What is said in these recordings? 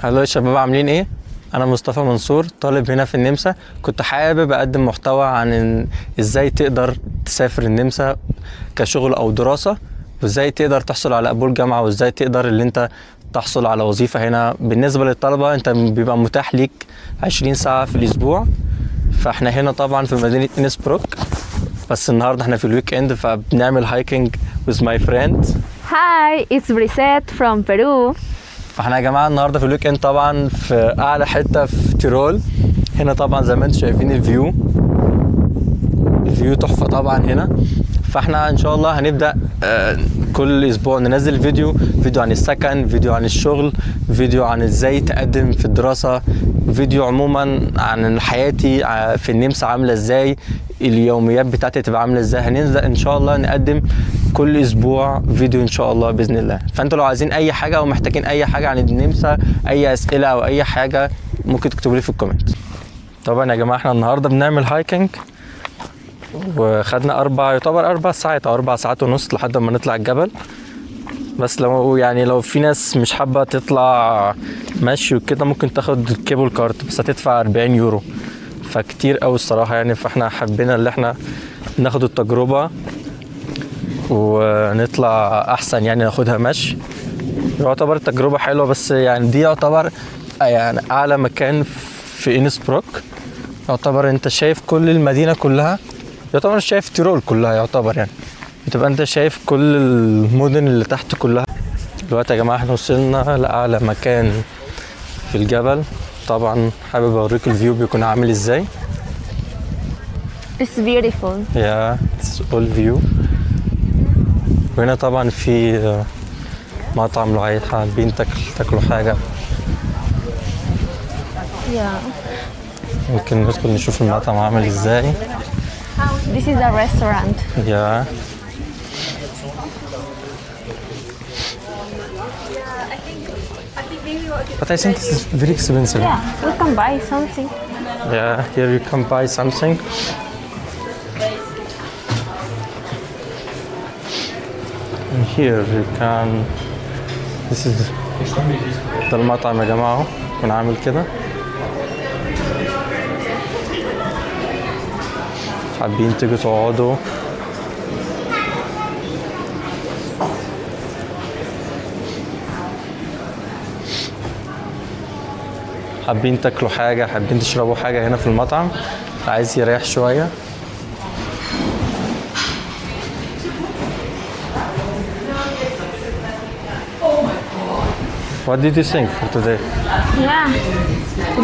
هلو يا شباب، عاملين ايه؟ انا مصطفى منصور، طالب هنا في النمسا. كنت حابب اقدم محتوى عن ازاي تقدر تسافر النمسا كشغل او دراسة، وازاي تقدر تحصل على قبول جامعة، وازاي تقدر اللي انت تحصل على وظيفة هنا. بالنسبة للطلبة انت بيبقى متاح ليك 20 ساعة في الاسبوع. فاحنا هنا طبعا في مدينة إنسبروك، بس النهاردة احنا في الويك اند فبنعمل هايكنج with my friend. Hi, it's Brissette from Peru. فاحنا يا جماعه النهارده في الويك اند طبعا في اعلى حته في تيرول. هنا طبعا زي ما انتم شايفين الفيو تحفه طبعا هنا. فاحنا ان شاء الله هنبدا كل اسبوع ننزل فيديو عن السكن، فيديو عن الشغل، فيديو عن ازاي تقدم في الدراسه، فيديو عموما عن حياتي في النمسا عامله ازاي، اليوميات بتاعتي تبقى عامله ازاي. هننزل ان شاء الله نقدم كل اسبوع فيديو ان شاء الله باذن الله. فانتوا لو عايزين اي حاجه او محتاجين اي حاجه عن النمسا، اي اسئله او اي حاجه، ممكن تكتبوا لي في الكومنت. طبعا يا جماعه احنا النهارده بنعمل هايكنج، وخدنا يعتبر 4 ساعات او 4 ساعات ونص لحد ما نطلع الجبل. بس لو في ناس مش حابه تطلع ماشي وكده، ممكن تاخد كيبل كارت، بس هتدفع 40 يورو، فكتير قوي الصراحه يعني. فاحنا حبينا ان احنا ناخد التجربه ونطلع احسن، يعني ناخدها مشي. يعتبر التجربه حلوه، بس يعني دي يعتبر يعني اعلى مكان في إنسبروك. يعتبر انت شايف كل المدينه كلها، يعتبر شايف تيرول كلها، يعتبر يعني بتبقى انت شايف كل المدن اللي تحت كلها. دلوقتي يا جماعه احنا وصلنا لاعلى مكان في الجبل. طبعا حابب اوريك الفيو بيكون عامل ازاي. It's beautiful. Yeah, it's all view. وهنا طبعا في مطعم لو عايز حابين تاكلوا حاجة. Yeah. ممكن ندخل نشوف المطعم عامل ازاي. This is a restaurant. Yeah. But I think it's very expensive. Yeah, we can buy something. Yeah, here you can buy something. And here you can. This is ده المطعم يا جماعة، يكون عامل كده. حابين تيجوا تقعدوا، حابين تاكلوا حاجة، حابين تشربوا حاجة هنا في المطعم، عايز يريح شوية. What did you think for today? Yeah.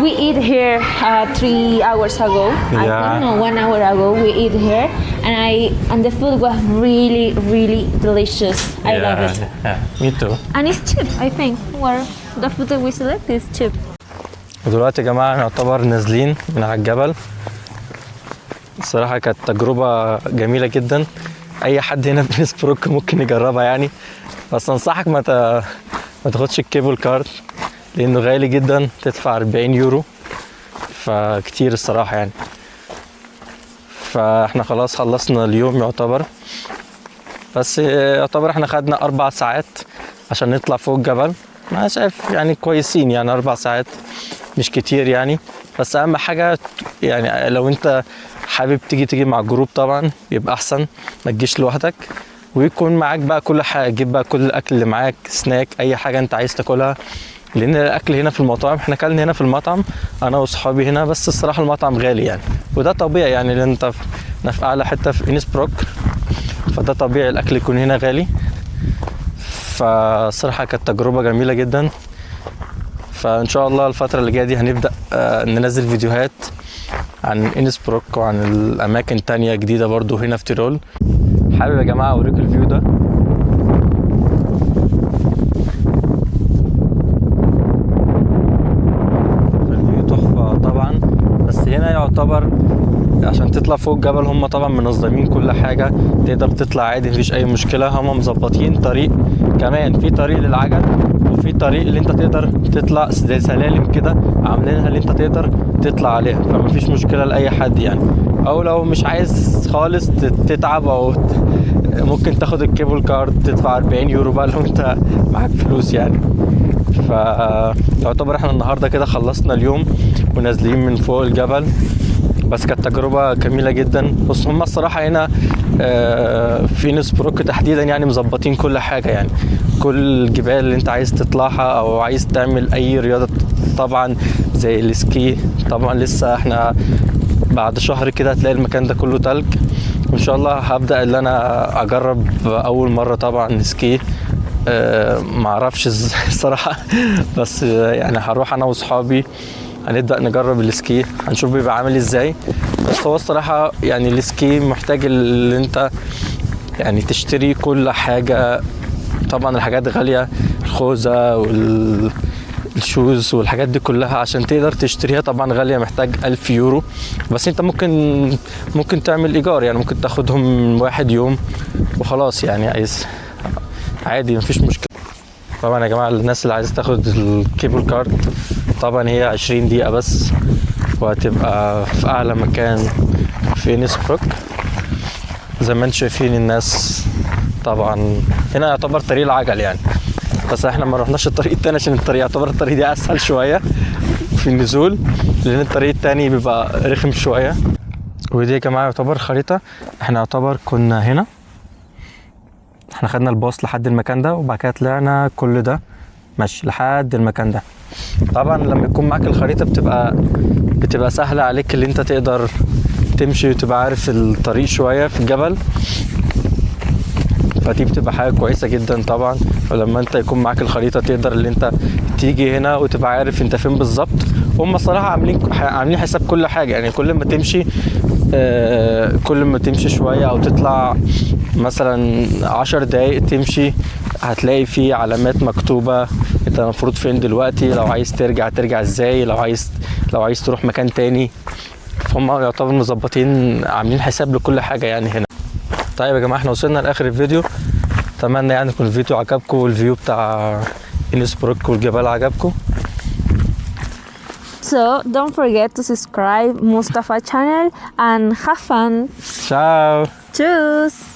We eat here 3 hours ago. I Yeah. think no, 1 hour ago we eat here, and the food was really delicious. I love it. Yeah, me too. And it's cheap, I think. Where the food that we select is cheap. ودلوقتي يا جماعة نعتبر نازلين من على الجبل. الصراحة كانت تجربة جميلة جدا، أي حد هنا في إنسبروك ممكن يجربها يعني. بس أنصحك ما تاخدش الكيبل كارد، لأنه غالي جدا، تدفع 40 يورو، فكتير الصراحة يعني. فاحنا خلاص خلصنا اليوم يعتبر، بس يعتبر احنا خدنا 4 ساعات عشان نطلع فوق الجبل. أنا شايف يعني كويسين، يعني 4 ساعات مش كتير يعني. بس اهم حاجة يعني لو انت حابب تيجي مع جروب طبعا بيبقى احسن، ما تجيش لوحدك، ويكون معاك بقى كل حاجة. جيب بقى كل الاكل اللي معاك، سناك، اي حاجة انت عايز تاكلها، لان الاكل هنا في المطاعم، احنا كلنا هنا في المطعم انا واصحابي هنا، بس الصراحة المطعم غالي يعني، وده طبيعي يعني، لان انت في اعلى حتة في إنسبروك، فده طبيعي الاكل يكون هنا غالي. فصراحة كانت تجربة جميلة جدا. فان شاء الله الفترة اللي جاية دي هنبدأ ننزل فيديوهات عن إنسبروك وعن الاماكن تانية جديدة برضو هنا في تيرول. حابب يا جماعة اوريكم الفيو ده. الفيو تحفة طبعا، بس هنا يعتبر عشان تطلع فوق الجبل هم طبعا منظمين كل حاجة، تقدر تطلع عادي مفيش اي مشكلة. هم مظبطين طريق كمان، في طريق للعجل، وفي طريق اللي انت تقدر تطلع زي سلالم كده عاملينها اللي انت تقدر تطلع عليها، فمفيش مشكلة لأي حد يعني. او لو مش عايز خالص تتعب، او ممكن تاخد الكيبل كارد تدفع 40 يورو بقى لو انت معاك فلوس يعني. فيعتبر احنا النهارده كده خلصنا اليوم ونازلين من فوق الجبل. بس كانت تجربة جميلة جدا. بص هم الصراحة هنا في نسبروك تحديدا يعني مظبطين كل حاجة، يعني كل الجبال اللي انت عايز تطلعها او عايز تعمل اي رياضة طبعا زي السكي. طبعا لسه احنا بعد شهر كده هتلاقي المكان ده كله تلج، وان شاء الله هبدأ اللي انا اجرب اول مرة طبعا سكي. معرفش الصراحة بس يعني هروح انا واصحابي هنبدأ نجرب السكي، هنشوف بيبقى عامل ازاي. بس هو الصراحة يعني السكي محتاج اللي انت يعني تشتري كل حاجة. طبعا الحاجات غالية، الخوذة والشوز والحاجات دي كلها عشان تقدر تشتريها طبعا غالية، محتاج 1000 يورو. بس انت ممكن تعمل ايجار، يعني ممكن تاخدهم 1 يوم وخلاص، يعني عادي مفيش مشكلة. طبعا يا جماعة الناس اللي عايزة تاخد الكيبل كارد طبعا هي 20 دقيقة بس، وهتبقى في أعلى مكان في نسبروك. زي ما انتم شايفين الناس طبعا هنا يعتبر طريق العجل يعني، بس احنا ما رحناش الطريق التاني عشان الطريق يعتبر الطريق دي أسهل شوية في النزول، لأن الطريق التاني بيبقى رخم شوية. ودي يا جماعة يعتبر خريطة. احنا يعتبر كنا هنا، احنا خدنا الباص لحد المكان ده وبعد كده طلعنا كل ده ماشي لحد المكان ده. طبعا لما يكون معاك الخريطة بتبقى سهلة عليك اللي انت تقدر تمشي وتبقى عارف الطريق شوية في الجبل، فدي بتبقى حاجة كويسة جدا طبعا. ولما انت يكون معاك الخريطة تقدر اللي انت تيجي هنا وتبقى عارف انت فين بالظبط. هم الصراحة عاملين حساب كل حاجة، يعني كل ما تمشي شوية او تطلع مثلا 10 دقايق تمشي هتلاقي فيه علامات مكتوبة انت المفروض فين دلوقتي، لو عايز ترجع ازاي، لو عايز تروح مكان تاني. فهم يعتبر مظبطين عاملين حساب لكل حاجة يعني هنا. طيب يا جماعة احنا وصلنا لاخر الفيديو، اتمنى يعني يكون الفيديو عجبكم والفيو بتاع انسبروك والجبال عجبكم. So don't forget to subscribe Mustafa channel and have fun. Ciao. Tschüss.